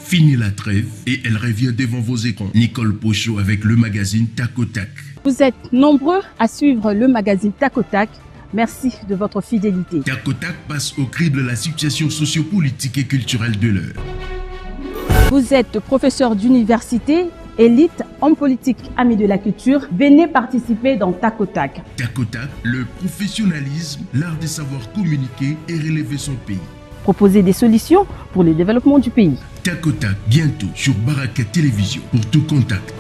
Fini la trêve et elle revient devant vos écrans. Nicole Pochot avec le magazine Tac au Tac. Vous êtes nombreux à suivre le magazine Tac au Tac. Merci de votre fidélité. Tac au Tac passe au crible la situation sociopolitique et culturelle de l'heure. Vous êtes professeur d'université, élite, homme politique, ami de la culture. Venez participer dans Tac au Tac. Tac au Tac, le professionnalisme, l'art de savoir communiquer et relever son pays. Proposer des solutions pour le développement du pays. Tac au Tac, bientôt sur Baraka Télévision pour tout contact.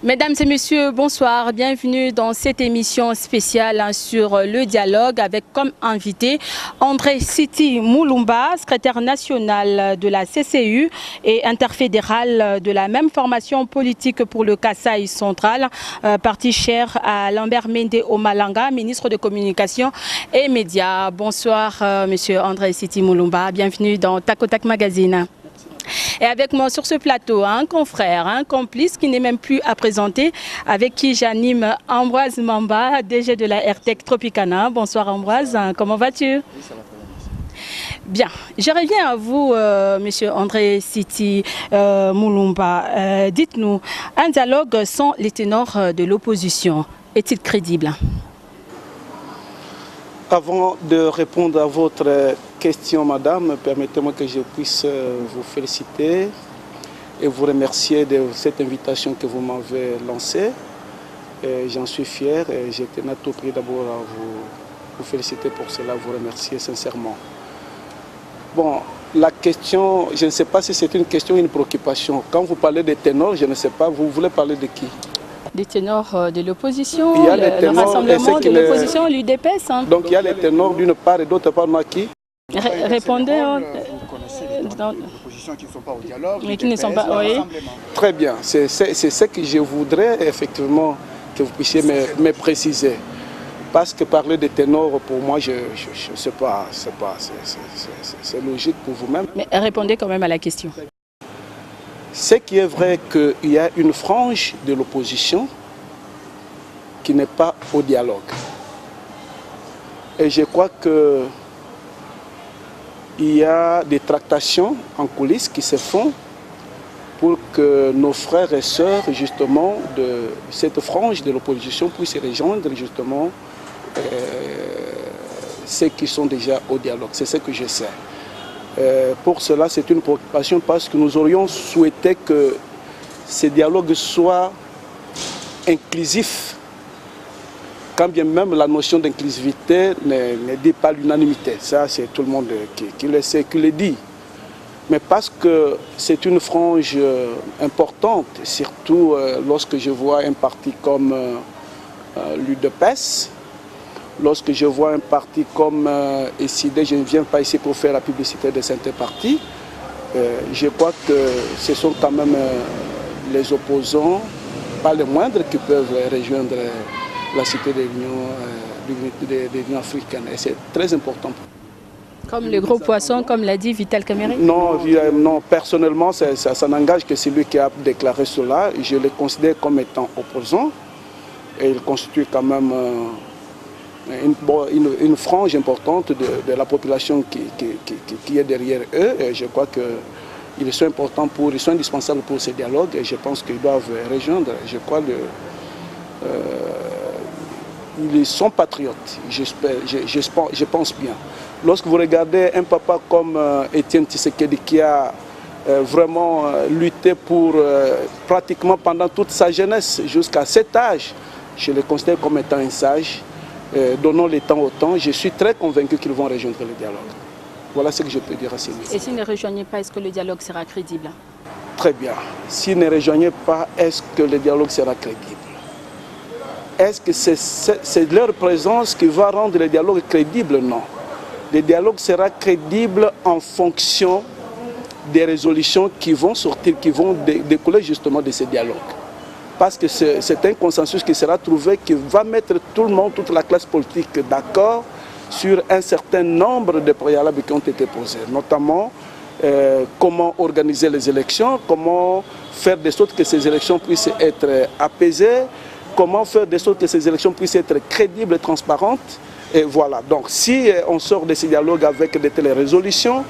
Mesdames et messieurs, bonsoir. Bienvenue dans cette émission spéciale sur le dialogue avec comme invité André Siti Mulumba, secrétaire national de la CCU et interfédéral de la même formation politique pour le Kasaï central, parti cher à Lambert Mende Omalanga, ministre de Communication et Médias. Bonsoir, monsieur André Siti Mulumba. Bienvenue dans Tac au Tac Magazine. Et avec moi sur ce plateau, un confrère, un complice qui n'est même plus à présenter, avec qui j'anime Ambroise Mamba, DG de la RTEC Tropicana. Bonsoir Ambroise, comment vas-tu? Oui, ça va très bien. Je reviens à vous, monsieur André Siti Mulumba. Dites-nous, un dialogue sans les ténors de l'opposition, est-il crédible? Avant de répondre à votre question, madame, permettez-moi que je puisse vous féliciter et vous remercier de cette invitation que vous m'avez lancée. J'en suis fier et je tenais à tout prix d'abord à vous féliciter pour cela, vous remercier sincèrement. Bon, la question, je ne sais pas si c'est une question ou une préoccupation. Quand vous parlez des ténors, je ne sais pas, vous voulez parler de qui? Des ténors de l'opposition, le rassemblement de l'opposition, l'UDPS. Hein. Donc il y a les ténors d'une part et d'autre part, moi qui? Répondez. Vous connaissez les oppositions qui ne sont pas au dialogue, mais qui ne sont pas. Oui. Très bien, c'est ce que je voudrais effectivement que vous puissiez me préciser. Parce que parler de ténors, pour moi, je ne sais pas, c'est logique pour vous-même. Mais répondez quand même à la question. Ce qui est vrai qu'il y a une frange de l'opposition qui n'est pas au dialogue. Et je crois qu'il y a des tractations en coulisses qui se font pour que nos frères et sœurs, justement, de cette frange de l'opposition puissent rejoindre, justement, ceux qui sont déjà au dialogue. C'est ce que je sais. Pour cela, c'est une préoccupation parce que nous aurions souhaité que ces dialogues soient inclusifs, quand bien même la notion d'inclusivité ne dit pas l'unanimité. Ça, c'est tout le monde qui le sait, qui le dit. Mais parce que c'est une frange importante, surtout lorsque je vois un parti comme l'UDPS, lorsque je vois un parti comme SID, je ne viens pas ici pour faire la publicité de certains partis. Je crois que ce sont quand même les opposants, pas les moindres, qui peuvent rejoindre la cité de l'Union africaine. Et c'est très important. Comme le gros poisson, comme l'a dit Vital Kamerhe? Non, personnellement, ça n'engage que celui qui a déclaré cela. Je le considère comme étant opposant. Et il constitue quand même une frange importante de la population qui est derrière eux. Et je crois qu'ils sont importants ils sont indispensables pour ces dialogues et je pense qu'ils doivent rejoindre. Je crois ils sont patriotes, je pense bien. Lorsque vous regardez un papa comme Étienne Tshisekedi qui a vraiment lutté pour pratiquement pendant toute sa jeunesse jusqu'à cet âge, je le considère comme étant un sage. Donnons le temps au temps, je suis très convaincu qu'ils vont rejoindre le dialogue. Voilà ce que je peux dire à ces ministres. Et s'ils ne rejoignent pas, est-ce que le dialogue sera crédible? Très bien. S'ils ne rejoignent pas, est-ce que le dialogue sera crédible? Est-ce que c'est leur présence qui va rendre le dialogue crédible? Non. Le dialogue sera crédible en fonction des résolutions qui vont sortir, qui vont découler justement de ces dialogues. Parce que c'est un consensus qui sera trouvé qui va mettre tout le monde, toute la classe politique d'accord sur un certain nombre de préalables qui ont été posés, notamment comment organiser les élections, comment faire de sorte que ces élections puissent être apaisées, comment faire de sorte que ces élections puissent être crédibles et transparentes. Et voilà, donc si on sort de ces dialogues avec de telles résolutions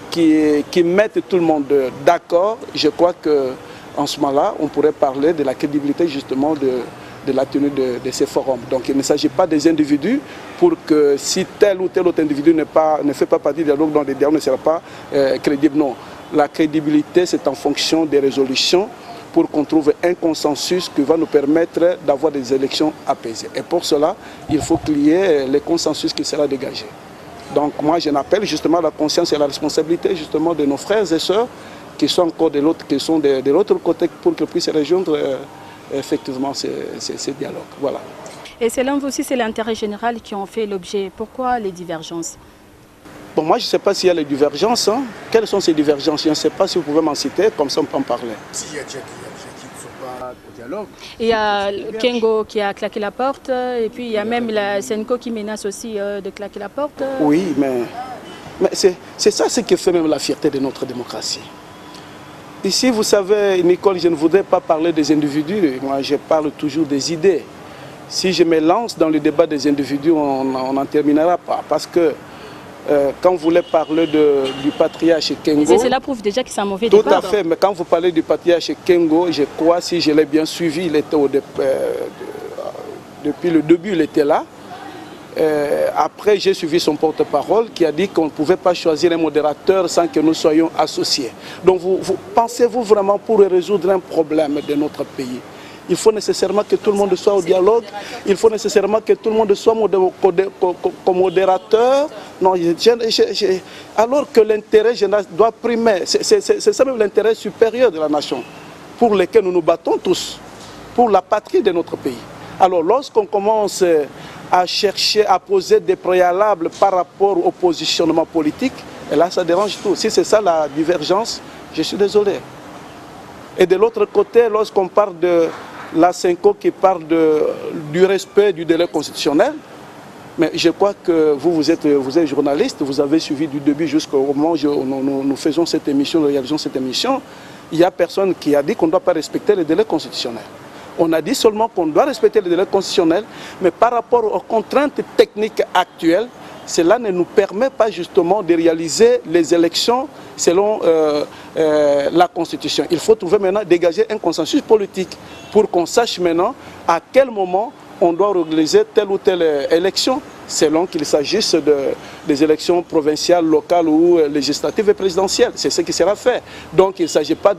qui mettent tout le monde d'accord, je crois qu'en ce moment-là, on pourrait parler de la crédibilité justement de la tenue de ces forums. Donc il ne s'agit pas des individus pour que si tel ou tel autre individu ne fait pas partie du dialogue, donc le dialogue ne sera pas crédible. Non, la crédibilité c'est en fonction des résolutions pour qu'on trouve un consensus qui va nous permettre d'avoir des élections apaisées. Et pour cela, il faut qu'il y ait le consensus qui sera dégagé. Donc moi je n'appelle justement la conscience et la responsabilité justement de nos frères et sœurs qui sont encore de l'autre côté pour qu'ils puissent rejoindre effectivement ces dialogues. Voilà. Et selon vous aussi, c'est l'intérêt général qui en fait l'objet. Pourquoi les divergences? Bon, moi je ne sais pas s'il y a les divergences. Hein. Quelles sont ces divergences? Je ne sais pas si vous pouvez m'en citer, comme ça on peut en parler. S'il y a déjà qui ne sont pas au dialogue. Il y a Kengo qui a claqué la porte, et puis il y a même la Senko qui menace aussi de claquer la porte. Oui, mais c'est ça ce qui fait même la fierté de notre démocratie. Ici, vous savez, Nicole, je ne voudrais pas parler des individus, moi je parle toujours des idées. Si je me lance dans le débat des individus, on n'en terminera pas. Parce que quand vous voulez parler du patriarche Kengo... Cela prouve déjà que c'est un mauvais débat. Tout à fait, mais quand vous parlez du patriarche Kengo, je crois, si je l'ai bien suivi, il était depuis le début, il était là. Après, j'ai suivi son porte-parole qui a dit qu'on ne pouvait pas choisir un modérateur sans que nous soyons associés. Donc, pensez-vous vraiment pour résoudre un problème de notre pays? Il faut nécessairement que tout le monde soit au dialogue, il faut nécessairement que tout le monde soit comme modérateur. Non, alors que l'intérêt général doit primer, c'est ça même l'intérêt supérieur de la nation, pour lequel nous nous battons tous, pour la patrie de notre pays. Alors lorsqu'on commence à chercher à poser des préalables par rapport au positionnement politique, et là ça dérange tout. Si c'est ça la divergence, je suis désolé. Et de l'autre côté, lorsqu'on parle de la Senko qui parle du respect du délai constitutionnel, mais je crois que vous êtes journaliste, vous avez suivi du début jusqu'au moment où nous faisons cette émission, nous réalisons cette émission, il n'y a personne qui a dit qu'on ne doit pas respecter le délai constitutionnel. On a dit seulement qu'on doit respecter le délai constitutionnel, mais par rapport aux contraintes techniques actuelles, cela ne nous permet pas justement de réaliser les élections selon la Constitution. Il faut trouver maintenant, dégager un consensus politique pour qu'on sache maintenant à quel moment on doit organiser telle ou telle élection, selon qu'il s'agisse des élections provinciales, locales ou législatives et présidentielles. C'est ce qui sera fait. Donc il ne s'agit pas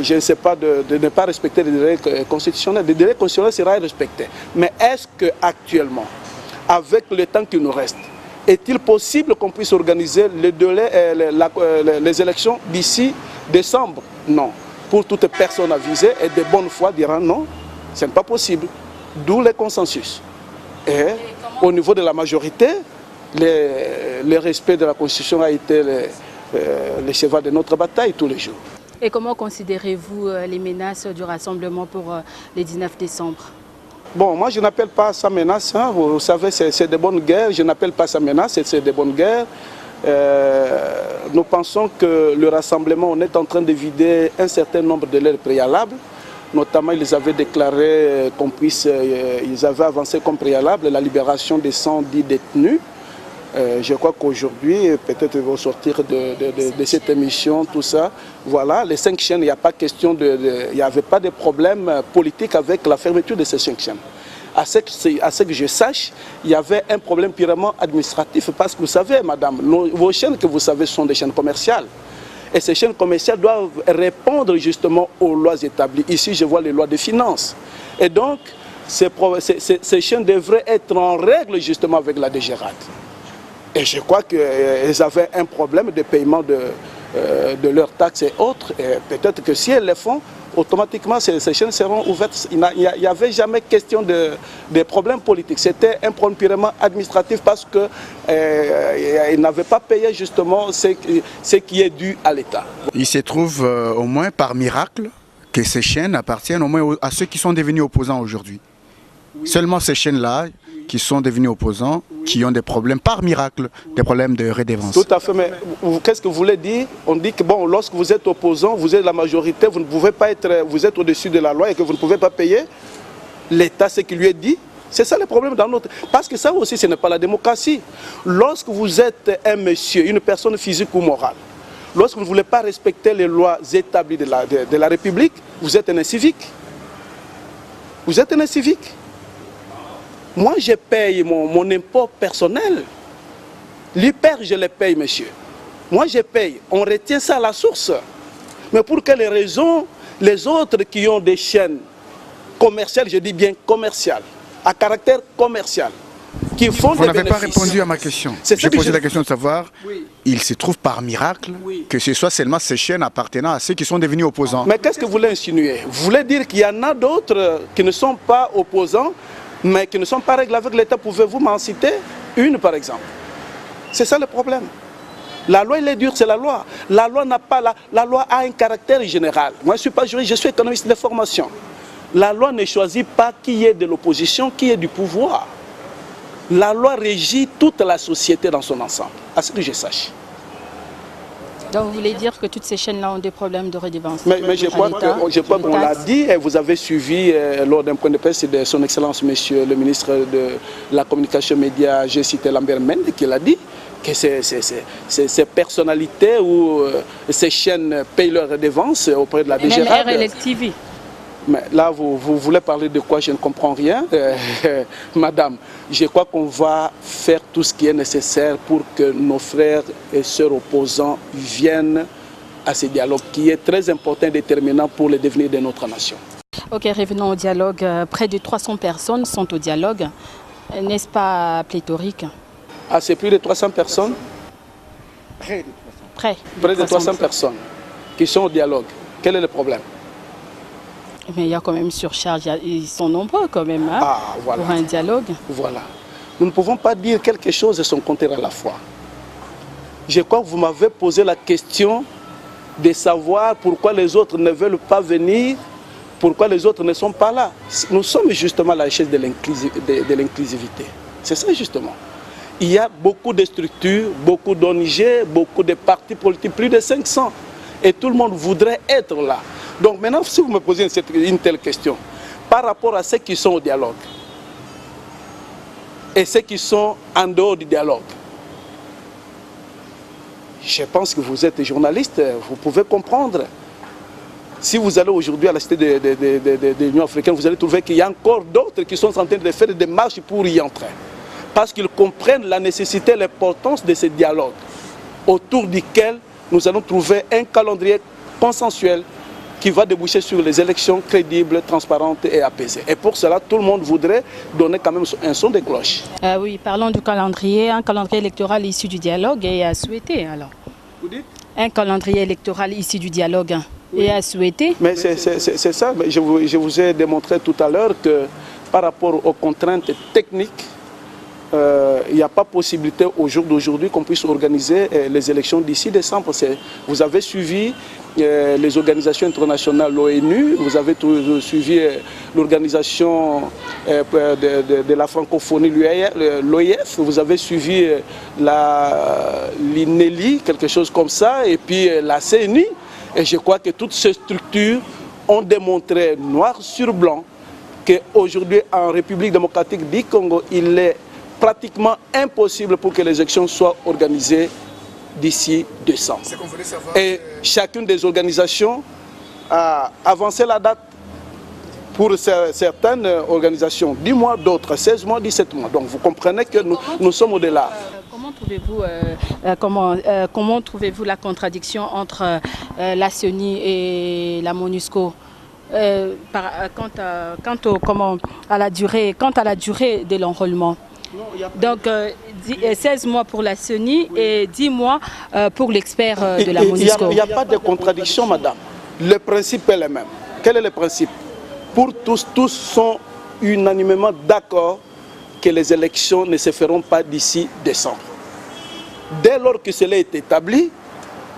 je ne sais pas, de ne pas respecter les délais constitutionnels. Le délai constitutionnel sera respecté. Mais est-ce qu'actuellement, avec le temps qui nous reste, est-il possible qu'on puisse organiser les élections d'ici décembre? Non. Pour toute personne avisée et de bonne foi diront non, ce n'est pas possible. D'où le consensus. Et au niveau de la majorité, le respect de la Constitution a été le cheval de notre bataille tous les jours. Et comment considérez-vous les menaces du rassemblement pour le 19 décembre? Bon, moi je n'appelle pas ça menace, hein. Vous savez, c'est de bonnes guerres, je n'appelle pas ça menace, c'est de bonnes guerres. Nous pensons que le rassemblement, on est en train de vider un certain nombre de leurs préalables. Notamment, ils avaient déclaré qu'on puisse, ils avaient avancé comme préalable la libération des 110 détenus. Je crois qu'aujourd'hui, peut-être au sortir de cette émission, tout ça, voilà, les 5 chaînes, il n'y a pas question il n'y avait pas de problème politique avec la fermeture de ces 5 chaînes. À ce que je sache, il y avait un problème purement administratif parce que vous savez, madame, vos chaînes que vous savez sont des chaînes commerciales. Et ces chaînes commerciales doivent répondre justement aux lois établies. Ici, je vois les lois de finances. Et donc, ces chaînes devraient être en règle justement avec la DGRAD. Et je crois qu'elles avaient un problème de paiement de leurs taxes et autres. Et peut-être que si elles le font, automatiquement ces chaînes seront ouvertes. Il n'y avait jamais question de problème politique. C'était un problème purement administratif parce qu'ils n'avaient pas payé justement ce qui est dû à l'État. Il se trouve au moins par miracle que ces chaînes appartiennent au moins à ceux qui sont devenus opposants aujourd'hui. Oui. Seulement ces chaînes-là qui sont devenus opposants. Oui. qui ont des problèmes par miracle, des problèmes de redevance. Tout à fait, mais qu'est-ce que vous voulez dire? On dit que bon, lorsque vous êtes opposant, vous êtes la majorité, vous ne pouvez pas être, vous êtes au-dessus de la loi et que vous ne pouvez pas payer l'État ce qui lui est dit. C'est ça le problème dans notre... Parce que ça aussi, ce n'est pas la démocratie. Lorsque vous êtes un monsieur, une personne physique ou morale, lorsque vous ne voulez pas respecter les lois établies de la République, vous êtes un incivique. Vous êtes un incivique. Moi, je paye mon impôt personnel. L'hyper, je le paye, monsieur. Moi, je paye. On retient ça à la source. Mais pour quelles raisons les autres qui ont des chaînes commerciales, je dis bien commerciales, à caractère commercial, qui font des bénéfices. Vous n'avez pas répondu à ma question. J'ai posé la question de savoir, il se trouve par miracle que ce soit seulement ces chaînes appartenant à ceux qui sont devenus opposants. Mais qu'est-ce que vous voulez insinuer? Vous voulez dire qu'il y en a d'autres qui ne sont pas opposants, mais qui ne sont pas réglés avec l'État? Pouvez-vous m'en citer une, par exemple? C'est ça le problème. La loi, elle est dure, c'est la loi. La loi n'a pas la loi a un caractère général. Moi, je ne suis pas juriste, je suis économiste de formation. La loi ne choisit pas qui est de l'opposition, qui est du pouvoir. La loi régit toute la société dans son ensemble, à ce que je sache. Donc vous voulez dire que toutes ces chaînes-là ont des problèmes de redevance? Mais je crois qu'on l'a dit, et vous avez suivi lors d'un point de presse de son Excellence, Monsieur le ministre de la Communication Média, j'ai cité Lambert Mende, qui l'a dit, que ces personnalités ou ces chaînes payent leurs redevances auprès de la DGRAD. Même RLX TV. Mais là, vous voulez parler de quoi? Je ne comprends rien. Madame, je crois qu'on va faire tout ce qui est nécessaire pour que nos frères et sœurs opposants viennent à ce dialogue qui est très important et déterminant pour le devenir de notre nation. Ok, revenons au dialogue. Près de 300 personnes sont au dialogue. N'est-ce pas pléthorique? Ah, c'est plus de 300 personnes? Près de 300 personnes qui sont au dialogue. Quel est le problème? Mais il y a quand même surcharge, ils sont nombreux quand même voilà. Pour un dialogue. Voilà. Nous ne pouvons pas dire quelque chose et son contraire à la fois. Je crois que vous m'avez posé la question de savoir pourquoi les autres ne veulent pas venir, pourquoi les autres ne sont pas là. Nous sommes justement à la richesse de l'inclusivité. C'est ça justement. Il y a beaucoup de structures, beaucoup d'ONG, beaucoup de partis politiques, plus de 500. Et tout le monde voudrait être là. Donc maintenant, si vous me posez une telle question, par rapport à ceux qui sont au dialogue et ceux qui sont en dehors du dialogue, je pense que vous êtes journaliste, vous pouvez comprendre. Si vous allez aujourd'hui à la cité de l'Union africaine, vous allez trouver qu'il y a encore d'autres qui sont en train de faire des démarches pour y entrer. Parce qu'ils comprennent la nécessité et l'importance de ce dialogue, autour duquel nous allons trouver un calendrier consensuel qui va déboucher sur les élections crédibles, transparentes et apaisées. Et pour cela, tout le monde voudrait donner quand même un son de cloche. Oui, parlons du calendrier. Un calendrier électoral issu du dialogue est à souhaiter alors. Vous dites? Un calendrier électoral issu du dialogue est à souhaiter. Mais c'est ça, je vous ai démontré tout à l'heure que par rapport aux contraintes techniques, il n'y a pas possibilité au jour d'aujourd'hui qu'on puisse organiser les élections d'ici décembre. Vous avez suivi les organisations internationales, l'ONU, vous avez suivi l'organisation de la francophonie, l'OIF, vous avez suivi l'INELI, quelque chose comme ça, et puis la CNI. Et je crois que toutes ces structures ont démontré noir sur blanc qu'aujourd'hui, en République démocratique du Congo, il est pratiquement impossible pour que les élections soient organisées d'ici décembre. Et chacune des organisations a avancé la date. Pour certaines organisations, 10 mois, d'autres 16 mois, 17 mois. Donc vous comprenez que nous sommes au-delà. Comment trouvez-vous la contradiction entre la CENI et la MONUSCO quant à la durée de l'enrôlement? Donc 16 mois pour la CENI et 10 mois pour l'expert de la MONUSCO. Il n'y a pas de contradiction, madame. Le principe est le même. Quel est le principe? Pour tous sont unanimement d'accord que les élections ne se feront pas d'ici décembre. Dès lors que cela est établi,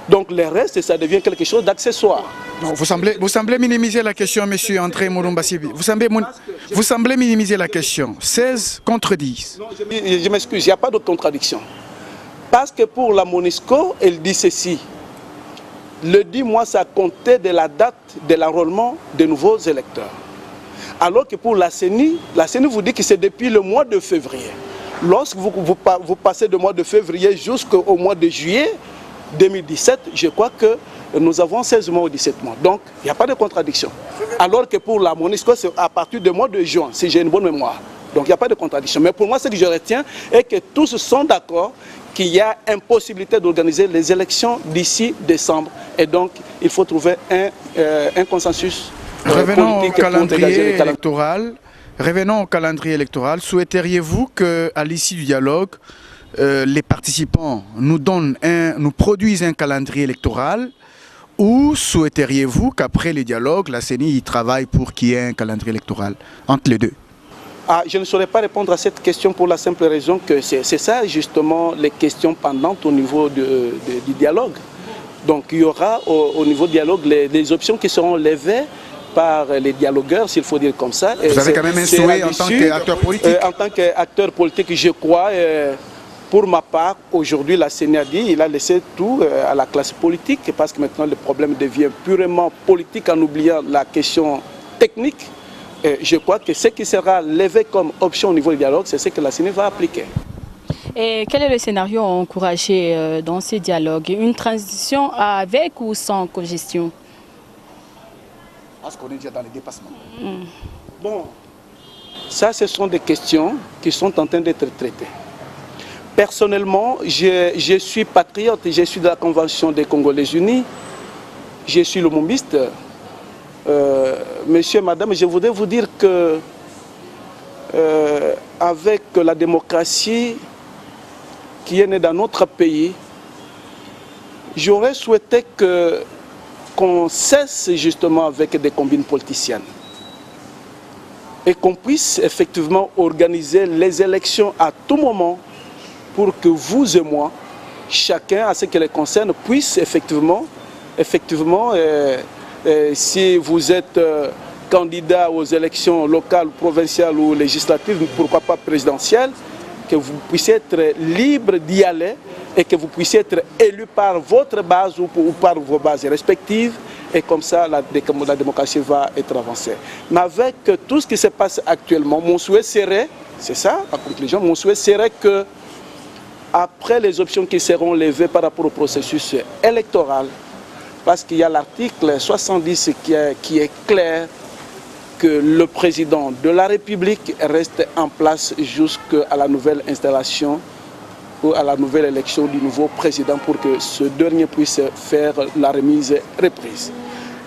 donc le reste, ça devient quelque chose d'accessoire. Vous semblez minimiser la question, monsieur André Mulumba Sibi. Vous semblez minimiser la question. 16 contre 10. Non, je m'excuse, il n'y a pas de contradiction. Parce que pour la MONUSCO, elle dit ceci. Le 10 mois, ça comptait de la date de l'enrôlement des nouveaux électeurs. Alors que pour la CENI vous dit que c'est depuis le mois de février. Lorsque vous passez du mois de février jusqu'au mois de juillet 2017, je crois que nous avons 16 mois ou 17 mois. Donc, il n'y a pas de contradiction. Alors que pour la MONUSCO, c'est à partir du mois de juin, si j'ai une bonne mémoire. Donc, il n'y a pas de contradiction. Mais pour moi, ce que je retiens est que tous sont d'accord qu'il y a impossibilité d'organiser les élections d'ici décembre. Et donc, il faut trouver un consensus. Revenons au calendrier électoral. Revenons au calendrier électoral. Souhaiteriez-vous qu'à l'issue du dialogue, les participants nous produisent un calendrier électoral, ou souhaiteriez-vous qu'après le dialogue, la CENI travaille pour qu'il y ait un calendrier électoral entre les deux? Je ne saurais pas répondre à cette question pour la simple raison que c'est ça justement les questions pendantes au niveau du dialogue. Donc il y aura au niveau du dialogue les options qui seront levées par les dialogueurs, s'il faut dire comme ça. Vous avez quand même un souhait en tant qu'acteur politique? En tant qu'acteur politique, je crois, pour ma part, aujourd'hui, la CENI a dit qu'il a laissé tout à la classe politique, parce que maintenant le problème devient purement politique en oubliant la question technique. Je crois que ce qui sera levé comme option au niveau du dialogue, c'est ce que la CENI va appliquer. Et quel est le scénario encouragé dans ces dialogues? Une transition avec ou sans cogestion? Parce qu'on est déjà dans les dépassements. Bon, ça, ce sont des questions qui sont en train d'être traitées. Personnellement, je suis patriote, je suis de la Convention des Congolais Unis, je suis lumumbiste. Monsieur, madame, je voudrais vous dire que avec la démocratie qui est née dans notre pays, j'aurais souhaité qu'on cesse justement avec des combines politiciennes et qu'on puisse effectivement organiser les élections à tout moment pour que vous et moi, chacun à ce qui les concerne, puisse effectivement si vous êtes candidat aux élections locales, provinciales ou législatives, pourquoi pas présidentielles, que vous puissiez être libre d'y aller et que vous puissiez être élu par votre base ou par vos bases respectives. Et comme ça, la démocratie va être avancée. Mais avec tout ce qui se passe actuellement, mon souhait serait, c'est ça la conclusion, mon souhait serait que après les options qui seront levées par rapport au processus électoral, parce qu'il y a l'article 70 qui est clair, que le président de la République reste en place jusqu'à la nouvelle installation ou à la nouvelle élection du nouveau président pour que ce dernier puisse faire la remise reprise.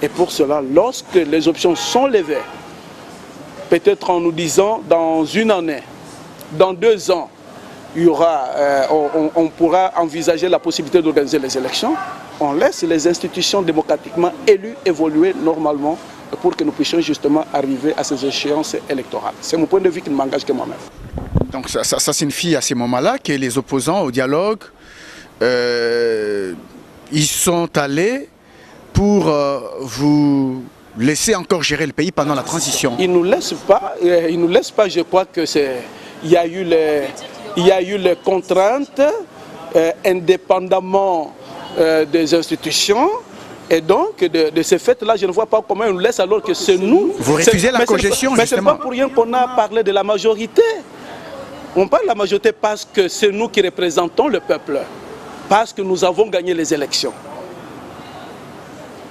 Et pour cela, lorsque les options sont levées, peut-être en nous disant dans une année, dans 2 ans, il y aura, on pourra envisager la possibilité d'organiser les élections, on laisse les institutions démocratiquement élues évoluer normalement pour que nous puissions justement arriver à ces échéances électorales. C'est mon point de vue qui ne m'engage que moi-même. Donc ça signifie à ces moments-là que les opposants au dialogue, ils sont allés pour vous laisser encore gérer le pays pendant la transition. Ils ne nous laissent pas, je crois que il y a eu les contraintes indépendamment des institutions. Et donc, de ce fait-là, je ne vois pas comment on nous laisse alors que c'est nous... Vous refusez la cogestion, mais ce n'est pas pour rien qu'on a parlé de la majorité. On parle de la majorité parce que c'est nous qui représentons le peuple. Parce que nous avons gagné les élections.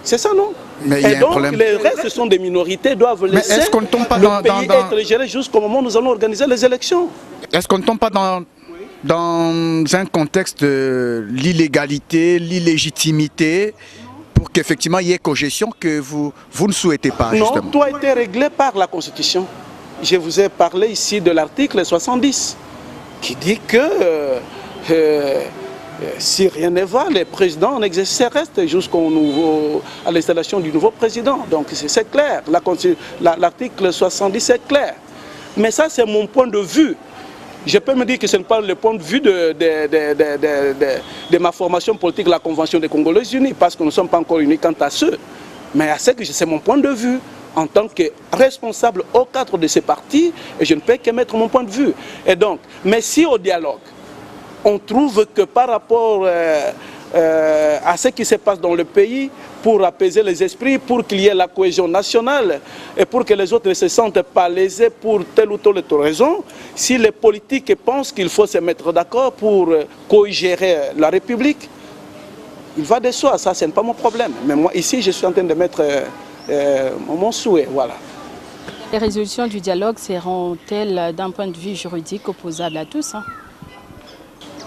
C'est ça, non? Mais et donc, les restes, ce sont des minorités, doivent laisser le pays être géré jusqu'au moment où nous allons organiser les élections. Est-ce qu'on ne tombe pas dans un contexte de l'illégalité, l'illégitimité, pour qu'effectivement il y ait cogestion que vous ne souhaitez pas, justement? Non, tout a été réglé par la Constitution. Je vous ai parlé ici de l'article 70, qui dit que si rien ne va, le président en exercice reste à l'installation du nouveau président. Donc c'est clair, l'article 70 est clair. Mais ça, c'est mon point de vue. Je peux me dire que ce n'est pas le point de vue de ma formation politique, la Convention des Congolais Unis, parce que nous ne sommes pas encore unis quant à ce. Mais c'est mon point de vue. en tant que responsable au cadre de ces partis, et je ne peux qu'émettre mon point de vue. Et donc, mais si au dialogue, on trouve que par rapport à ce qui se passe dans le pays, pour apaiser les esprits, pour qu'il y ait la cohésion nationale et pour que les autres ne se sentent pas lésés pour telle ou telle autre raison, si les politiques pensent qu'il faut se mettre d'accord pour co-gérer la République, il va de soi, ça, ce n'est pas mon problème. Mais moi, ici, je suis en train de mettre mon souhait, voilà. Les résolutions du dialogue seront-elles, d'un point de vue juridique, opposables à tous, hein?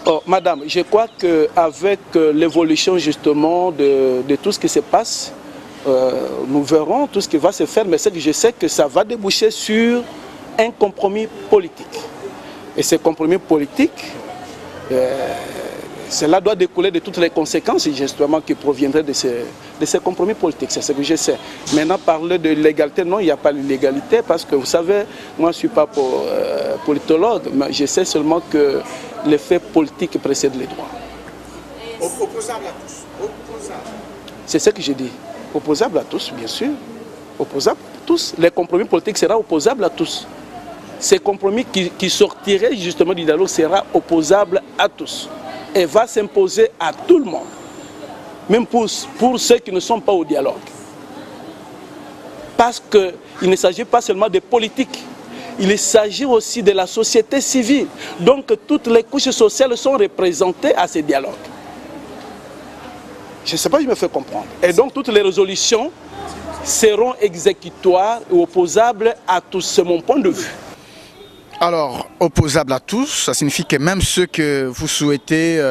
Oh, madame, je crois qu'avec l'évolution justement de tout ce qui se passe, nous verrons tout ce qui va se faire, mais je sais que ça va déboucher sur un compromis politique. Et ce compromis politique, cela doit découler de toutes les conséquences justement qui proviendraient de ces compromis politiques, c'est ce que je sais. Maintenant, parler de l'égalité, non, il n'y a pas l'égalité parce que vous savez, moi je ne suis pas politologue, mais je sais seulement que les faits politiques précèdent les droits. Opposable à tous. Opposable. C'est ce que j'ai dit. Opposable à tous, bien sûr. Opposable à tous. Les compromis politiques seront opposables à tous. Ces compromis qui sortiraient justement du dialogue sera opposable à tous. Et va s'imposer à tout le monde. Même pour ceux qui ne sont pas au dialogue. Parce qu'il ne s'agit pas seulement des politiques. Il s'agit aussi de la société civile. Donc toutes les couches sociales sont représentées à ces dialogues. Je ne sais pas si je me fais comprendre. Et donc toutes les résolutions seront exécutoires et opposables à tous. C'est mon point de vue. Alors, opposable à tous, ça signifie que même ceux que vous souhaitez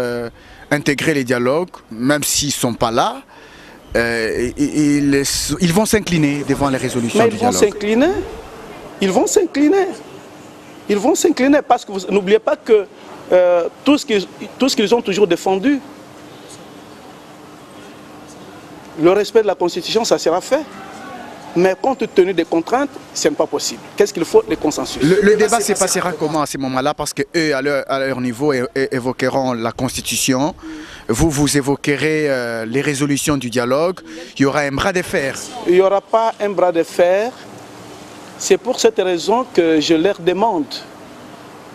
intégrer les dialogues, même s'ils ne sont pas là, ils vont s'incliner devant les résolutions du dialogue. Ils vont s'incliner. Ils vont s'incliner parce que n'oubliez pas que tout ce qu'ils ont toujours défendu, le respect de la Constitution, ça sera fait. Mais compte tenu des contraintes, ce n'est pas possible. Qu'est-ce qu'il faut? Les consensus. Le débat se passera comment à ce moment-là? Parce qu'eux, à leur niveau, évoqueront la Constitution. Vous évoquerez les résolutions du dialogue. Il y aura un bras de fer. Il n'y aura pas un bras de fer. C'est pour cette raison que je leur demande.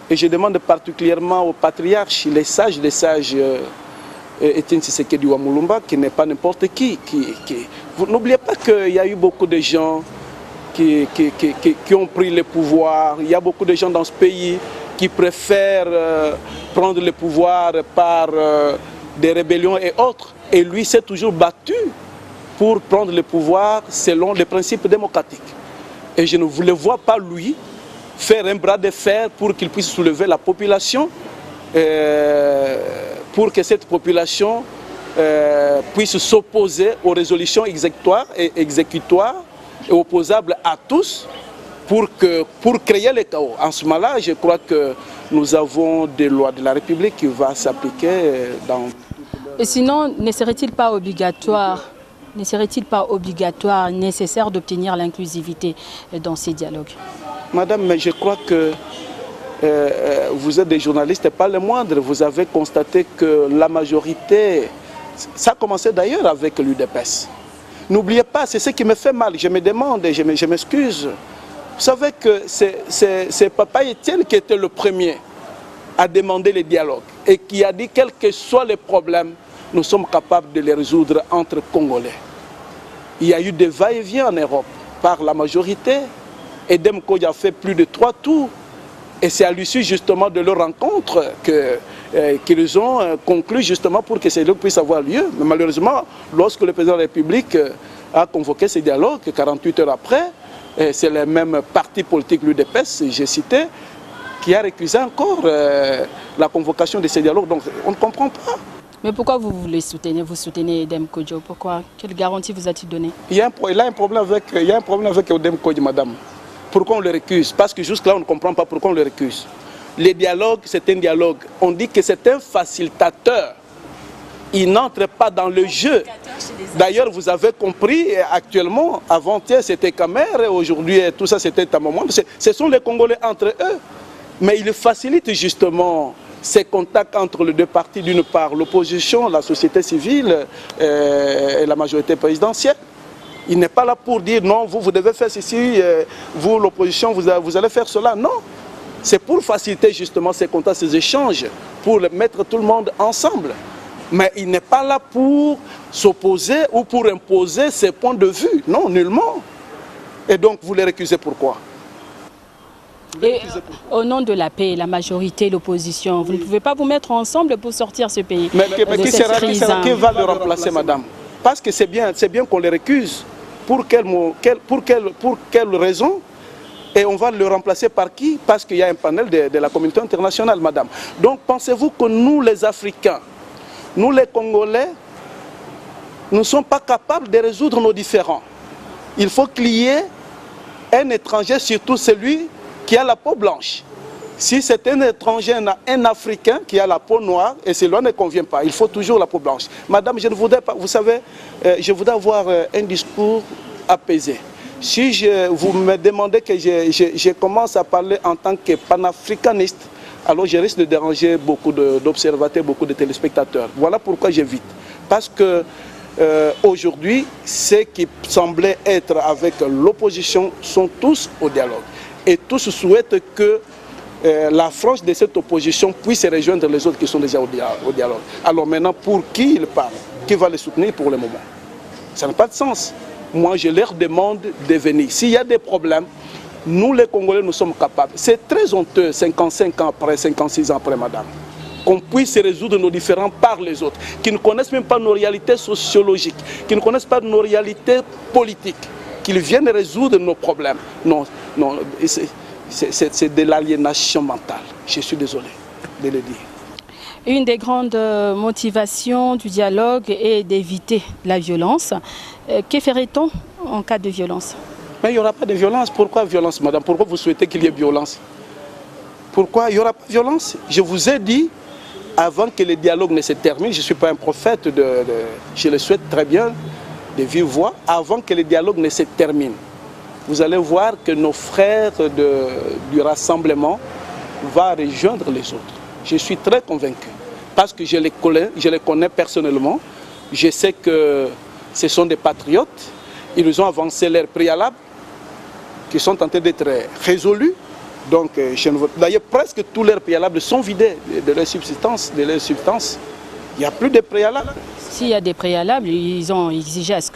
Et je demande particulièrement aux patriarches, les sages Etienne Tshisekedi wa Mulumba, qui n'est pas n'importe qui. Vous n'oubliez pas qu'il y a eu beaucoup de gens qui ont pris le pouvoir. Il y a beaucoup de gens dans ce pays qui préfèrent prendre le pouvoir par des rébellions et autres. Et lui s'est toujours battu pour prendre le pouvoir selon les principes démocratiques. Et je ne le vois pas, lui, faire un bras de fer pour qu'il puisse soulever la population. Pour que cette population puisse s'opposer aux résolutions exécutoires et opposables à tous pour créer le chaos. En ce moment-là, je crois que nous avons des lois de la République qui vont s'appliquer dans... Et sinon, ne serait-il pas obligatoire, nécessaire d'obtenir l'inclusivité dans ces dialogues? Madame, mais je crois que vous êtes des journalistes et pas les moindres. Vous avez constaté que la majorité, ça a commencé d'ailleurs avec l'UDPS. N'oubliez pas, c'est ce qui me fait mal. Je me demande et je m'excuse. Vous savez que c'est Papa Etienne qui était le premier à demander les dialogues et qui a dit quels que soient les problèmes, nous sommes capables de les résoudre entre Congolais. Il y a eu des va-et-vient en Europe par la majorité. Edem Kodja a fait plus de 3 tours. Et c'est à l'issue justement de leur rencontre qu'ils ont conclu justement pour que ces dialogues puissent avoir lieu. Mais malheureusement, lorsque le président de la République a convoqué ces dialogues, 48 heures après, c'est le même parti politique, l'UDPS, j'ai cité, qui a récusé encore la convocation de ces dialogues. Donc on ne comprend pas. Mais pourquoi vous les soutenez? Vous soutenez Edem Kodjo? Pourquoi? Quelle garantie vous a-t-il donné? Il y a un problème avec Edem Kodjo, madame. Pourquoi on le récuse? Parce que jusque-là, on ne comprend pas pourquoi on le récuse. Le dialogue, c'est un dialogue. On dit que c'est un facilitateur. Il n'entre pas dans le jeu. D'ailleurs, vous avez compris, actuellement, avant-hier, c'était Kamer, aujourd'hui, tout ça, c'était Tamamouan. Ce sont les Congolais entre eux. Mais il facilite justement ces contacts entre les deux partis, d'une part l'opposition, la société civile et la majorité présidentielle. Il n'est pas là pour dire non, vous devez faire ceci, vous l'opposition, vous allez faire cela. Non, c'est pour faciliter justement ces contacts, ces échanges, pour mettre tout le monde ensemble. Mais il n'est pas là pour s'opposer ou pour imposer ses points de vue. Non, nullement. Et donc vous les récusez pourquoi? Et au nom de la paix, la majorité, l'opposition, vous ne pouvez pas vous mettre ensemble pour sortir ce pays. Mais qui va le remplacer, madame? Parce que c'est bien qu'on les récuse. Pour quelle raison? Et on va le remplacer par qui? Parce qu'il y a un panel de la communauté internationale, madame. Donc pensez-vous que nous, les Africains, nous les Congolais, nous ne sommes pas capables de résoudre nos différends? Il faut qu'il y ait un étranger, surtout celui qui a la peau blanche. Si c'est un étranger, un Africain qui a la peau noire, et cela ne convient pas, il faut toujours la peau blanche. Madame, je ne voudrais pas, vous savez, je voudrais avoir un discours apaisé. Si vous me demandez que je commence à parler en tant que panafricaniste, alors je risque de déranger beaucoup d'observateurs, beaucoup de téléspectateurs. Voilà pourquoi j'évite. Parce que aujourd'hui, ceux qui semblaient être avec l'opposition sont tous au dialogue. Et tous souhaitent que la frange de cette opposition puisse rejoindre les autres qui sont déjà au dialogue. Alors maintenant, pour qui ils parlent? Qui va les soutenir pour le moment? Ça n'a pas de sens. Moi, je leur demande de venir. S'il y a des problèmes, nous les Congolais, nous sommes capables. C'est très honteux, 55 ans après, 56 ans après, madame, qu'on puisse résoudre nos différends par les autres, qui ne connaissent même pas nos réalités sociologiques, qui ne connaissent pas nos réalités politiques, qu'ils viennent résoudre nos problèmes. Non, non, c'est de l'aliénation mentale. Je suis désolé de le dire. Une des grandes motivations du dialogue est d'éviter la violence. Que ferait-on en cas de violence? Mais il n'y aura pas de violence. Pourquoi violence, madame? Pourquoi vous souhaitez qu'il y ait violence? Pourquoi il n'y aura pas de violence? Je vous ai dit, avant que le dialogue ne se termine, je ne suis pas un prophète, je le souhaite très bien, de vive voix, avant que le dialogue ne se termine. Vous allez voir que nos frères du rassemblement vont rejoindre les autres. Je suis très convaincu, parce que je les connais personnellement. Je sais que ce sont des patriotes. Ils ont avancé leurs préalables, qui sont en train d'être résolus. Donc, d'ailleurs, presque tous leurs préalables sont vidés de leur substance. Il n'y a plus de préalables. S'il y a des préalables, ils ont exigé à ce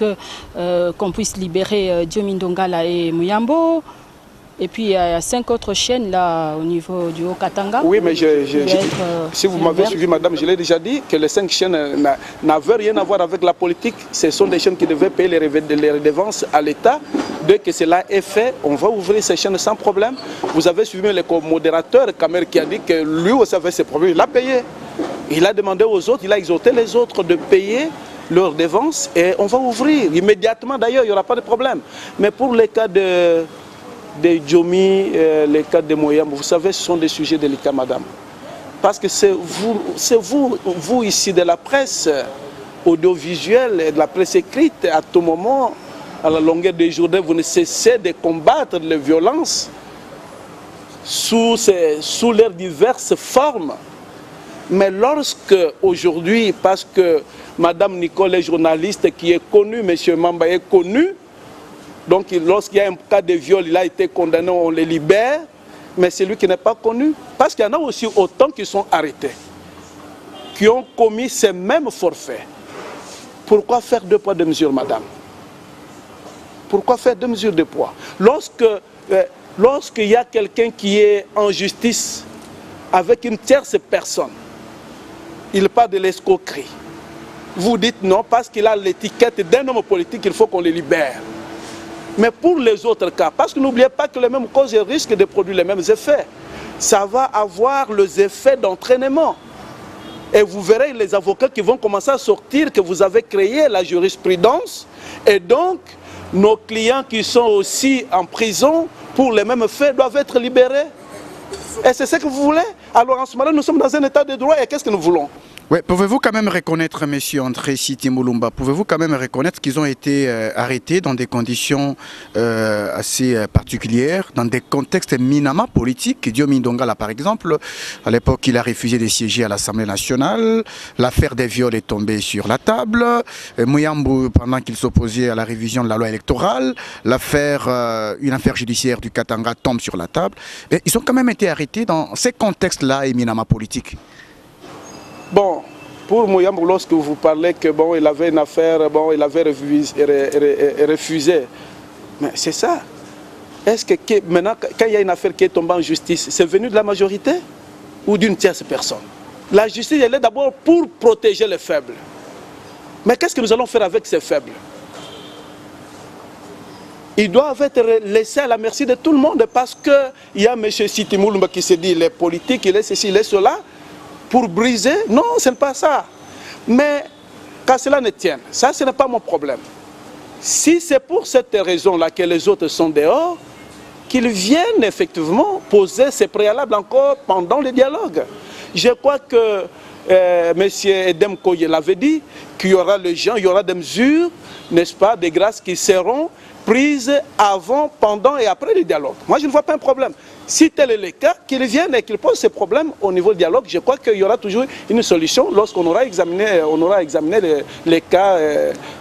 qu'on puisse libérer Diomi Ndongala et Muyambo. Et puis il y a 5 autres chaînes là au niveau du Haut-Katanga. Oui, mais si vous m'avez suivi, madame, je l'ai déjà dit, que les 5 chaînes n'avaient rien à voir avec la politique. Ce sont des chaînes qui devaient payer les redevances à l'État. Dès que cela est fait, on va ouvrir ces chaînes sans problème. Vous avez suivi le modérateur Kamer qui a dit que lui aussi avait ses problèmes. Il a payé. Il a demandé aux autres, il a exhorté les autres de payer leurs redevances et on va ouvrir immédiatement. D'ailleurs, il n'y aura pas de problème. Mais pour les cas de Diomi, les cas de Moyam, vous savez, ce sont des sujets délicats, madame. Parce que c'est vous ici de la presse audiovisuelle et de la presse écrite, à tout moment, à la longueur des journées, vous ne cessez de combattre les violences sous leurs diverses formes. Mais lorsque, aujourd'hui, parce que madame Nicole est journaliste qui est connue, monsieur Mamba est connu, donc lorsqu'il y a un cas de viol, il a été condamné, on le libère, mais c'est lui qui n'est pas connu. Parce qu'il y en a aussi autant qui sont arrêtés, qui ont commis ces mêmes forfaits. Pourquoi faire 2 poids 2 mesures, madame? Pourquoi faire 2 mesures de poids? Lorsqu'il y a quelqu'un qui est en justice avec une tierce personne, il parle de l'escroquerie. Vous dites non, parce qu'il a l'étiquette d'un homme politique, il faut qu'on le libère. Mais pour les autres cas, parce que n'oubliez pas que les mêmes causes risquent de produire les mêmes effets, ça va avoir les effets d'entraînement. Et vous verrez les avocats qui vont commencer à sortir que vous avez créé la jurisprudence. Et donc, nos clients qui sont aussi en prison pour les mêmes faits doivent être libérés. Et c'est ce que vous voulez? Alors en ce moment-là, nous sommes dans un état de droit et qu'est-ce que nous voulons? Ouais, pouvez-vous quand même reconnaître, monsieur André Siti Mulumba, pouvez-vous quand même reconnaître qu'ils ont été arrêtés dans des conditions assez particulières, dans des contextes éminemment politiques? Diomi Ndongala, par exemple, à l'époque, il a refusé de siéger à l'Assemblée nationale. L'affaire des viols est tombée sur la table. Mouyambou, pendant qu'il s'opposait à la révision de la loi électorale, une affaire judiciaire du Katanga tombe sur la table. Et ils ont quand même été arrêtés dans ces contextes-là éminemment politiques. Bon, pour Mouyambou, lorsque vous parlez que bon, il avait une affaire, bon, il avait refusé, mais c'est ça. Est-ce que maintenant, quand il y a une affaire qui est tombée en justice, c'est venu de la majorité ou d'une tierce personne? La justice, elle est d'abord pour protéger les faibles. Mais qu'est-ce que nous allons faire avec ces faibles? Ils doivent être laissés à la merci de tout le monde parce qu'il y a M. Siti Mulumba qui se dit il est politique, il est ceci, il est cela. Pour briser, non, ce n'est pas ça. Mais qu'à cela ne tienne, ça ce n'est pas mon problème. Si c'est pour cette raison-là que les autres sont dehors, qu'ils viennent effectivement poser ces préalables encore pendant le dialogue. Je crois que M. Edem Koye l'avait dit, qu'il y aura les gens, il y aura des mesures, n'est-ce pas, des grâces qui seront prises avant, pendant et après le dialogue. Moi, je ne vois pas un problème. Si tel est le cas, qu'ils viennent et qu'ils posent ces problèmes au niveau du dialogue, je crois qu'il y aura toujours une solution lorsqu'on aura examiné, les cas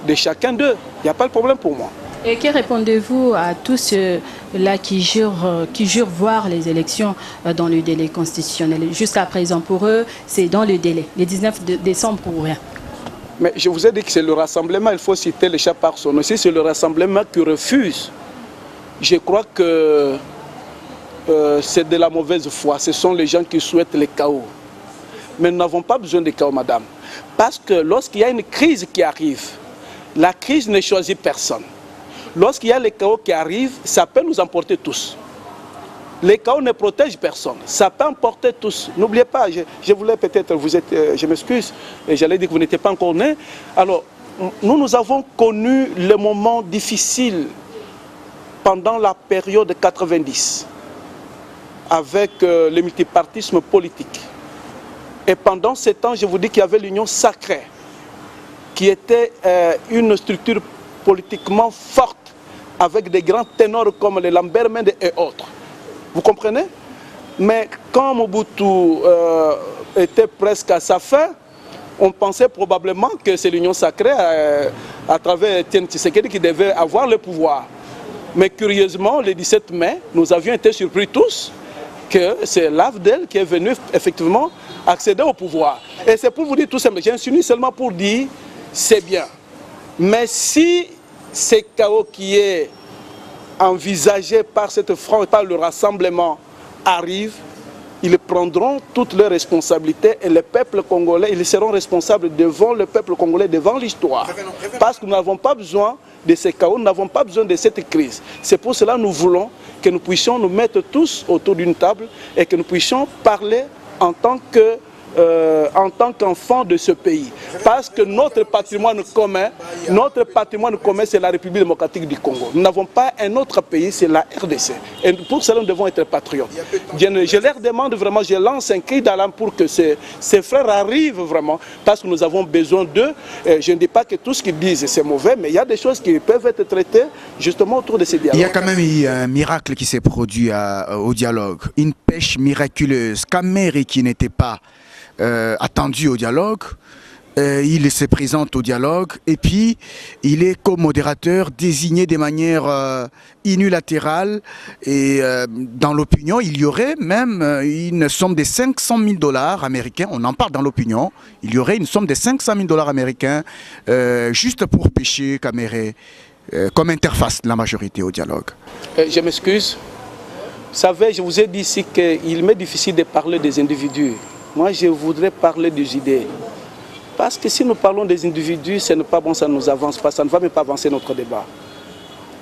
de chacun d'eux. Il n'y a pas de problème pour moi. Et que répondez-vous à tous ceux-là qui jurent voir les élections dans le délai constitutionnel? Jusqu'à présent, pour eux, c'est dans le délai, le 19 décembre pour rien. Mais je vous ai dit que c'est le rassemblement, il faut citer le chat par son nom. Si c'est le rassemblement qui refuse, je crois que c'est de la mauvaise foi. Ce sont les gens qui souhaitent le chaos. Mais nous n'avons pas besoin de chaos, madame. Parce que lorsqu'il y a une crise qui arrive, la crise ne choisit personne. Lorsqu'il y a le chaos qui arrive, ça peut nous emporter tous. Le chaos ne protège personne. Ça peut emporter tous. N'oubliez pas, je voulais peut-être, je m'excuse, j'allais dire que vous n'étiez pas encore né. Alors, nous avons connu le moment difficile pendant la période 90, avec le multipartisme politique. Et pendant ce temps, je vous dis qu'il y avait l'Union sacrée, qui était une structure politiquement forte, avec des grands ténors comme les Lambert Mende et autres. Vous comprenez? Mais quand Mobutu était presque à sa fin, on pensait probablement que c'est l'Union sacrée, à travers Etienne Tshisekedi, qui devait avoir le pouvoir. Mais curieusement, le 17 mai, nous avions été surpris tous que c'est l'AFDEL qui est venu effectivement accéder au pouvoir. Et c'est pour vous dire tout simplement, j'insinue seulement pour dire, c'est bien. Mais si ce chaos qui est envisagé par cette France, par le rassemblement arrive, ils prendront toutes leurs responsabilités et le peuple congolais, ils seront responsables devant le peuple congolais, devant l'histoire. Parce que nous n'avons pas besoin de ces chaos, nous n'avons pas besoin de cette crise. C'est pour cela que nous voulons que nous puissions nous mettre tous autour d'une table et que nous puissions parler en tant qu'enfants de ce pays. Parce que notre patrimoine commun, c'est la République démocratique du Congo. Nous n'avons pas un autre pays, c'est la RDC. Et pour cela, nous devons être patriotes. Je leur demande vraiment, je lance un cri d'alarme pour que ces frères arrivent vraiment, parce que nous avons besoin d'eux. Je ne dis pas que tout ce qu'ils disent c'est mauvais, mais il y a des choses qui peuvent être traitées justement autour de ces dialogues. Il y a quand même eu un miracle qui s'est produit au dialogue, une pêche miraculeuse. Kamere qui n'était pas attendu au dialogue, il se présente au dialogue et puis il est comme modérateur désigné de manière unilatérale et dans l'opinion il y aurait même une somme de 500 000 $ américains, on en parle dans l'opinion, il y aurait une somme de 500 000 $ américains juste pour pêcher Kamere comme interface de la majorité au dialogue. Je m'excuse, vous savez, je vous ai dit ici qu'il m'est difficile de parler des individus. Moi, je voudrais parler des idées. Parce que si nous parlons des individus, ce n'est pas bon, ça ne nous avance pas, ça ne va même pas avancer notre débat.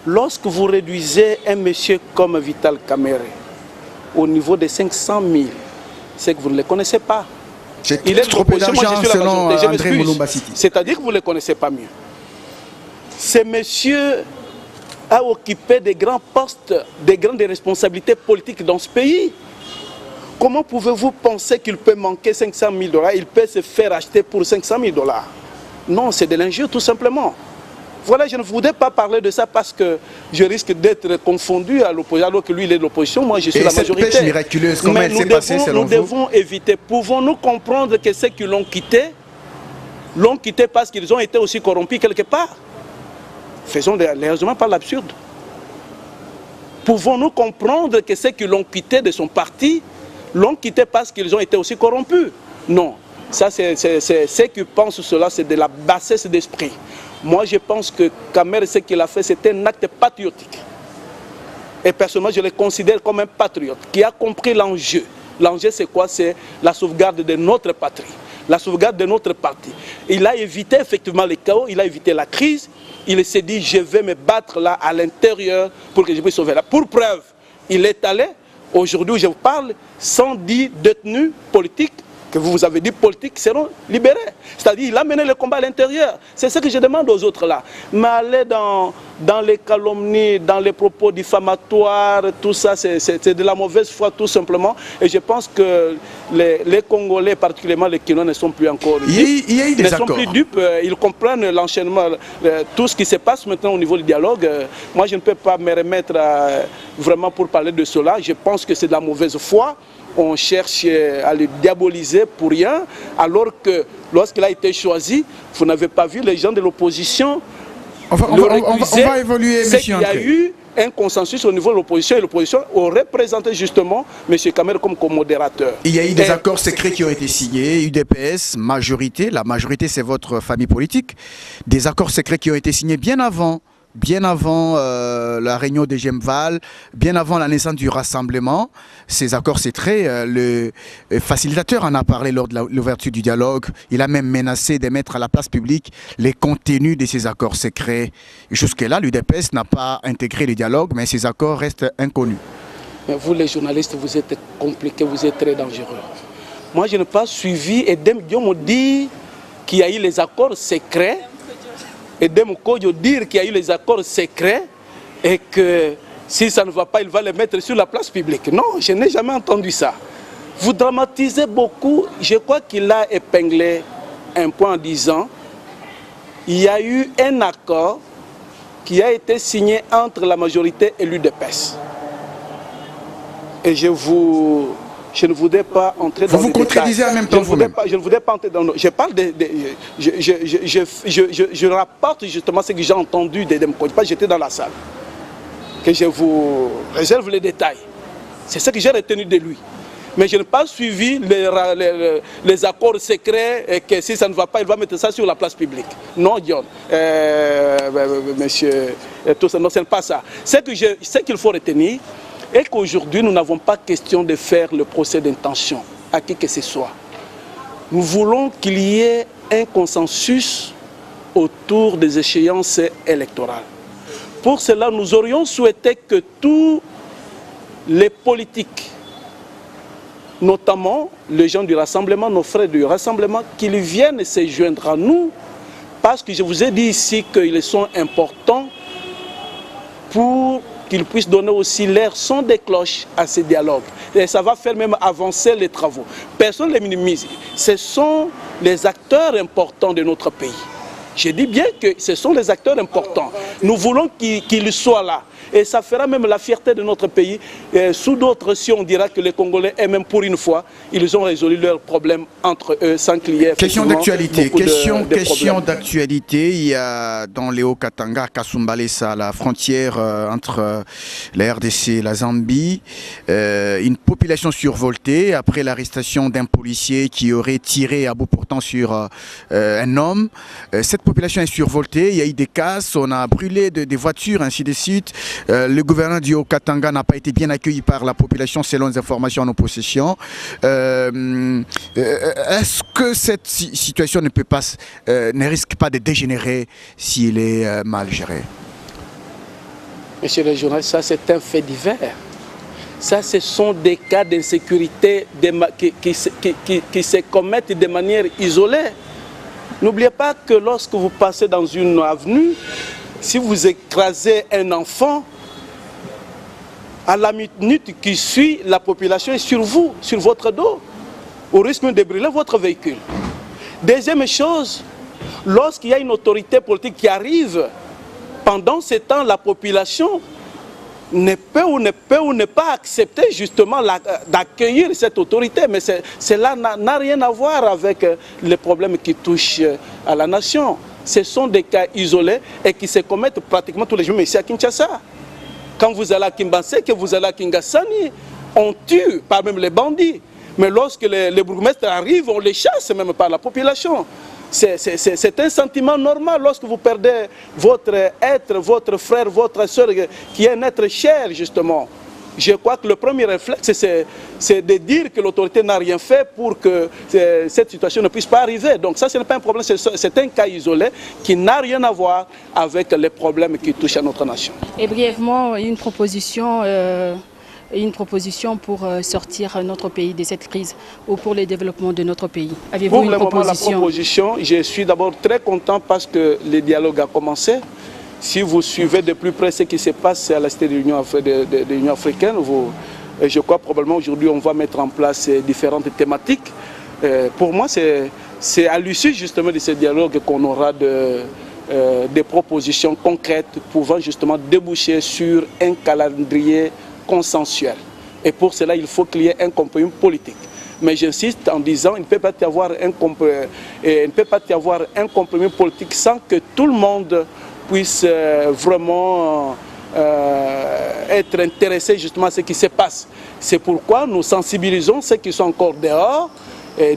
Lorsque vous réduisez un monsieur comme Vital Kamere au niveau de 500 000, c'est que vous ne le connaissez pas. Il est trop peu d'argent selon André Mulumba Siti. C'est-à-dire que vous ne le connaissez pas mieux. Ce monsieur a occupé des grands postes, des grandes responsabilités politiques dans ce pays. Comment pouvez-vous penser qu'il peut manquer 500 000 $? Il peut se faire acheter pour 500 000 $. Non, c'est de l'injure tout simplement. Voilà, je ne voudrais pas parler de ça parce que je risque d'être confondu à l'opposition, alors que lui il est de l'opposition, moi je suis la majorité. Cette pêche miraculeuse, comment elle s'est passée selon vous? Nous devons éviter. Pouvons-nous comprendre que ceux qui l'ont quitté parce qu'ils ont été aussi corrompus quelque part? Faisons les raisonnements par l'absurde. Pouvons-nous comprendre que ceux qui l'ont quitté de son parti l'ont quitté parce qu'ils ont été aussi corrompus? Non. Ça, c'est ceux qui pensent cela, c'est de la bassesse d'esprit. Moi, je pense que Kamer, ce qu'il a fait, c'était un acte patriotique. Et personnellement, je le considère comme un patriote qui a compris l'enjeu. L'enjeu, c'est quoi? C'est la sauvegarde de notre patrie, la sauvegarde de notre parti. Il a évité effectivement le chaos, il a évité la crise. Il s'est dit, je vais me battre là à l'intérieur pour que je puisse sauver là. Pour preuve, il est allé, aujourd'hui où je vous parle, 110 détenus politiques, que vous avez dit politiques, seront libérés. C'est-à-dire qu'il a mené le combat à l'intérieur. C'est ce que je demande aux autres là. Mais aller dans les calomnies, dans les propos diffamatoires, tout ça, c'est de la mauvaise foi tout simplement. Et je pense que les Congolais, particulièrement les Kinois, ne sont plus encore dupes. Il y a eu des accords. Ne sont plus dupes. Ils comprennent l'enchaînement, tout ce qui se passe maintenant au niveau du dialogue. Moi, je ne peux pas me remettre vraiment pour parler de cela. Je pense que c'est de la mauvaise foi. On cherche à le diaboliser pour rien, alors que lorsqu'il a été choisi, vous n'avez pas vu les gens de l'opposition. On va évoluer, M. Il y a eu un consensus au niveau de l'opposition et l'opposition aurait présenté justement M. Kamer comme modérateur. Il y a eu des accords secrets qui ont été signés, UDPS, majorité, la majorité c'est votre famille politique, des accords secrets qui ont été signés bien avant la réunion de Gemval, bien avant la naissance du rassemblement. Ces accords secrets, le facilitateur en a parlé lors de l'ouverture du dialogue. Il a même menacé de mettre à la place publique les contenus de ces accords secrets. Jusque-là, l'UDPS n'a pas intégré le dialogue, mais ces accords restent inconnus. Mais vous, les journalistes, vous êtes compliqués, vous êtes très dangereux. Moi, je n'ai pas suivi et Dem Dion me dit qu'il y a eu les accords secrets. Et Demokodio dire qu'il y a eu les accords secrets et que si ça ne va pas, il va les mettre sur la place publique. Non, je n'ai jamais entendu ça. Vous dramatisez beaucoup. Je crois qu'il a épinglé un point en disant il y a eu un accord qui a été signé entre la majorité et l'UDPS. Et je ne voudrais pas entrer dans les détails. Vous vous contredisez en même temps vous-même. Je ne voudrais pas entrer dans... Je parle je rapporte justement ce que j'ai entendu de Demko. J'étais dans la salle. Que je vous réserve les détails. C'est ce que j'ai retenu de lui. Mais je n'ai pas suivi les accords secrets et que si ça ne va pas, il va mettre ça sur la place publique. Non, John. Monsieur, tout ça, non, ce n'est pas ça. Ce qu'il faut retenir, et qu'aujourd'hui, nous n'avons pas question de faire le procès d'intention à qui que ce soit. Nous voulons qu'il y ait un consensus autour des échéances électorales. Pour cela, nous aurions souhaité que tous les politiques, notamment les gens du Rassemblement, nos frères du Rassemblement, qu'ils viennent se joindre à nous, parce que je vous ai dit ici qu'ils sont importants pour qu'ils puissent donner aussi leur son de cloche à ces dialogues. Et ça va faire même avancer les travaux. Personne ne les minimise. Ce sont les acteurs importants de notre pays. Je dis bien que ce sont les acteurs importants. Nous voulons qu'ils soient là. Et ça fera même la fierté de notre pays. Et sous d'autres, si on dira que les Congolais, et même pour une fois, ils ont résolu leurs problèmes entre eux sans qu'il y ait question d'actualité. Question d'actualité. Il y a dans les Hauts-Katanga, à Kasumbalesa, la frontière entre la RDC et la Zambie, une population survoltée après l'arrestation d'un policier qui aurait tiré à bout portant sur un homme. Cette population est survoltée. Il y a eu des casses, on a brûlé des voitures, ainsi de suite. Le gouverneur du Haut-Katanga n'a pas été bien accueilli par la population selon les informations en nos possessions. Est-ce que cette situation ne risque pas de dégénérer s'il est mal géré? Monsieur le journaliste, ça c'est un fait divers. Ça, ce sont des cas d'insécurité qui se commettent de manière isolée. N'oubliez pas que lorsque vous passez dans une avenue, si vous écrasez un enfant, À la minute qui suit, la population est sur vous, sur votre dos, au risque de brûler votre véhicule. Deuxième chose, lorsqu'il y a une autorité politique qui arrive, pendant ce temps, la population ne peut ou ne pas accepter justement d'accueillir cette autorité. Mais cela n'a rien à voir avec les problèmes qui touchent à la nation. Ce sont des cas isolés et qui se commettent pratiquement tous les jours, mais ici à Kinshasa. Quand vous allez à Kimbanse, que vous allez à Kingasani, on tue par même les bandits. Mais lorsque les bourgmestres arrivent, on les chasse même par la population. C'est un sentiment normal lorsque vous perdez votre être, votre frère, votre soeur, qui est un être cher justement. Je crois que le premier réflexe, c'est de dire que l'autorité n'a rien fait pour que cette situation ne puisse pas arriver. Donc ça, ce n'est pas un problème, c'est un cas isolé qui n'a rien à voir avec les problèmes qui touchent à notre nation. Et brièvement, une proposition pour sortir notre pays de cette crise ou pour le développement de notre pays. Avez-vous une proposition? Pour le moment, la proposition, je suis d'abord très content parce que le dialogue a commencé. Si vous suivez de plus près ce qui se passe à la cité de l'Union africaine, je crois probablement aujourd'hui on va mettre en place différentes thématiques. Pour moi, c'est à l'issue justement de ce dialogue qu'on aura des propositions concrètes pouvant justement déboucher sur un calendrier consensuel. Et pour cela, il faut qu'il y ait un compromis politique. Mais j'insiste en disant qu'il ne peut pas y avoir un compromis politique sans que tout le monde puisse vraiment être intéressé justement à ce qui se passe. C'est pourquoi nous sensibilisons ceux qui sont encore dehors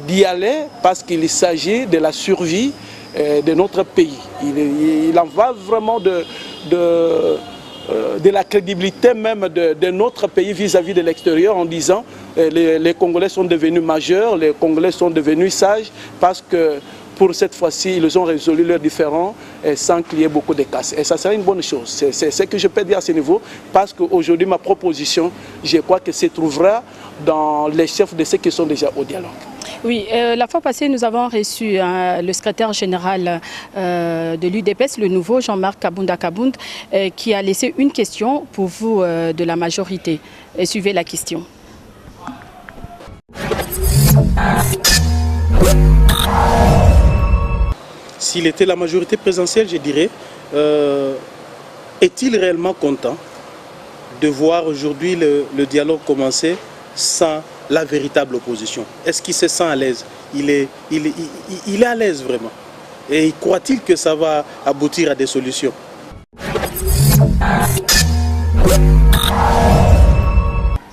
d'y aller parce qu'il s'agit de la survie de notre pays. Il en va vraiment de la crédibilité même de notre pays vis-à-vis de l'extérieur en disant les Congolais sont devenus majeurs, les Congolais sont devenus sages parce que pour cette fois-ci, ils ont résolu leurs différends sans qu'il y ait beaucoup de casse. Et ça serait une bonne chose. C'est ce que je peux dire à ce niveau parce qu'aujourd'hui, ma proposition, je crois que se trouvera dans les chefs de ceux qui sont déjà au dialogue. Oui, la fois passée, nous avons reçu le secrétaire général de l'UDPS, le nouveau Jean-Marc Kabunda Kabound, qui a laissé une question pour vous de la majorité. Et suivez la question. S'il était la majorité présidentielle, je dirais, est-il réellement content de voir aujourd'hui le dialogue commencer sans la véritable opposition? Est-ce qu'il se sent à l'aise? Il est à l'aise vraiment. Et croit-il que ça va aboutir à des solutions?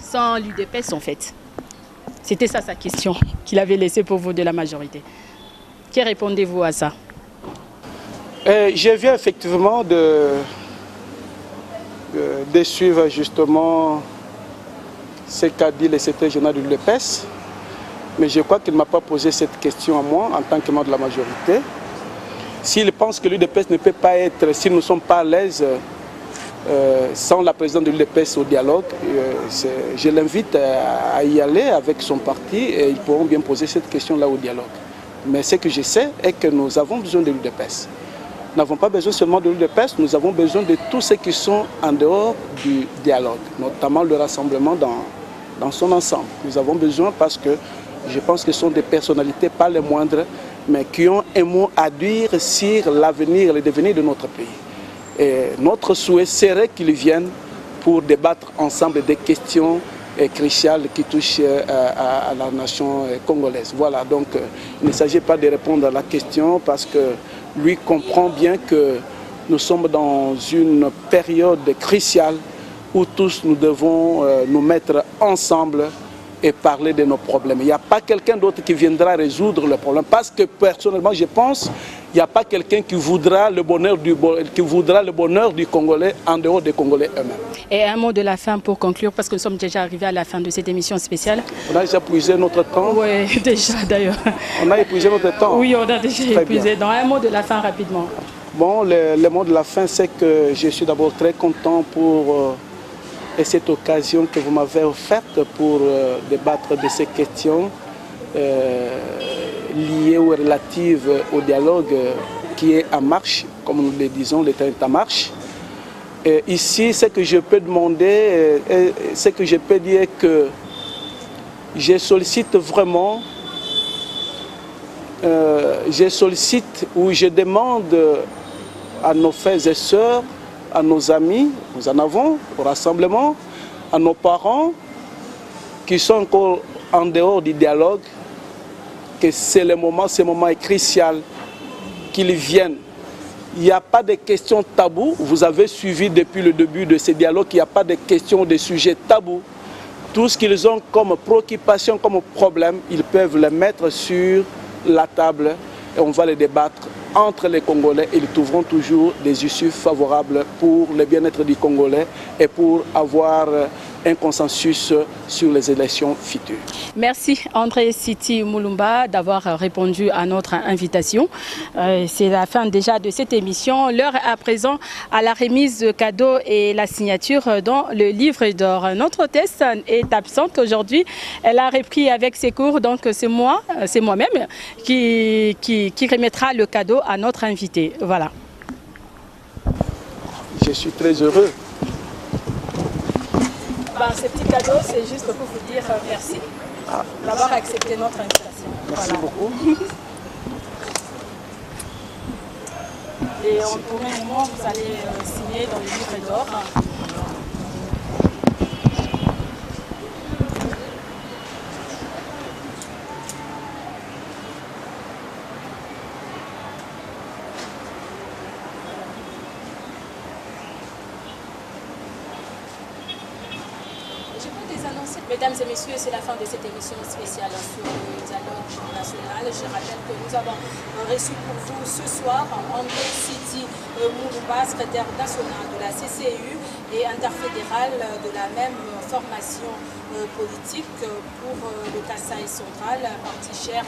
Sans l'UDPS en fait. C'était ça sa question qu'il avait laissée pour vous de la majorité. Que répondez-vous à ça? Je viens effectivement de suivre justement ce qu'a dit le secrétaire général de l'UDPS, mais je crois qu'il ne m'a pas posé cette question à moi en tant que membre de la majorité. S'il pense que l'UDPS ne peut pas être, si nous ne sommes pas à l'aise sans la présidente de l'UDPS au dialogue, je l'invite à y aller avec son parti et ils pourront bien poser cette question-là au dialogue. Mais ce que je sais est que nous avons besoin de l'UDPS. Nous n'avons pas besoin seulement de l'UDPS, nous avons besoin de tous ceux qui sont en dehors du dialogue, notamment le rassemblement dans son ensemble. Nous avons besoin parce que je pense que ce sont des personnalités, pas les moindres, mais qui ont un mot à dire sur l'avenir, le devenir de notre pays. Et notre souhait serait qu'ils viennent pour débattre ensemble des questions cruciales qui touchent à la nation congolaise. Voilà, donc il ne s'agit pas de répondre à la question parce que lui comprend bien que nous sommes dans une période cruciale où tous nous devons nous mettre ensemble et parler de nos problèmes. Il n'y a pas quelqu'un d'autre qui viendra résoudre le problème parce que personnellement je pense qu'il n'y a pas quelqu'un qui voudra le bonheur du Congolais en dehors des Congolais eux-mêmes. Et un mot de la fin pour conclure parce que nous sommes déjà arrivés à la fin de cette émission spéciale. On a déjà épuisé notre temps. Oui, déjà d'ailleurs. On a épuisé notre temps. Oui, on a déjà épuisé. Dans un mot de la fin rapidement. Bon, le mot de la fin c'est que je suis d'abord très content pour cette occasion que vous m'avez offerte pour débattre de ces questions liées ou relatives au dialogue qui est en marche, comme nous le disons, le train est en marche. Et ici, ce que je peux demander, ce que je peux dire que je sollicite vraiment, ou je demande à nos frères et sœurs, à nos amis, nous en avons au rassemblement, à nos parents qui sont encore en dehors du dialogue, que c'est le moment, ce moment est crucial, qu'ils viennent. Il n'y a pas de questions taboues. Vous avez suivi depuis le début de ce dialogue, il n'y a pas de questions, de sujets tabous. Tout ce qu'ils ont comme préoccupation, comme problème, ils peuvent le mettre sur la table et on va les débattre entre les Congolais. Ils trouveront toujours des issues favorables pour le bien-être du Congolais et pour avoir un consensus sur les élections futures. Merci André Siti Moulumba d'avoir répondu à notre invitation. C'est la fin déjà de cette émission. L'heure est à présent à la remise de cadeaux et la signature dans le livre d'or. Notre hôtesse est absente aujourd'hui. Elle a repris avec ses cours, donc c'est moi-même qui remettra le cadeau à notre invité. Voilà. Je suis très heureux. Ce petit cadeau, c'est juste pour vous dire merci d'avoir accepté notre invitation. Merci beaucoup. Et pour un moment, vous allez signer dans le livre d'or. Mesdames et messieurs, c'est la fin de cette émission spéciale sur le dialogue national. Je rappelle que nous avons reçu pour vous ce soir André Siti Moulumba, secrétaire national de la CCU et interfédéral de la même formation politique pour le Kasaï central, parti cher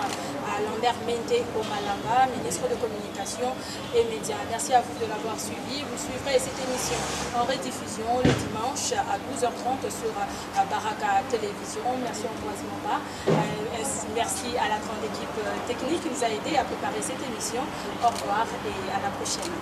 à Lambert Mende Omalanga, ministre de Communication et Médias. Merci à vous de l'avoir suivi. Vous suivrez cette émission en rediffusion le dimanche à 12h30 sur Baraka Télévision. Merci Ambroise Mamba. Merci à la grande équipe technique qui nous a aidé à préparer cette émission. Au revoir et à la prochaine.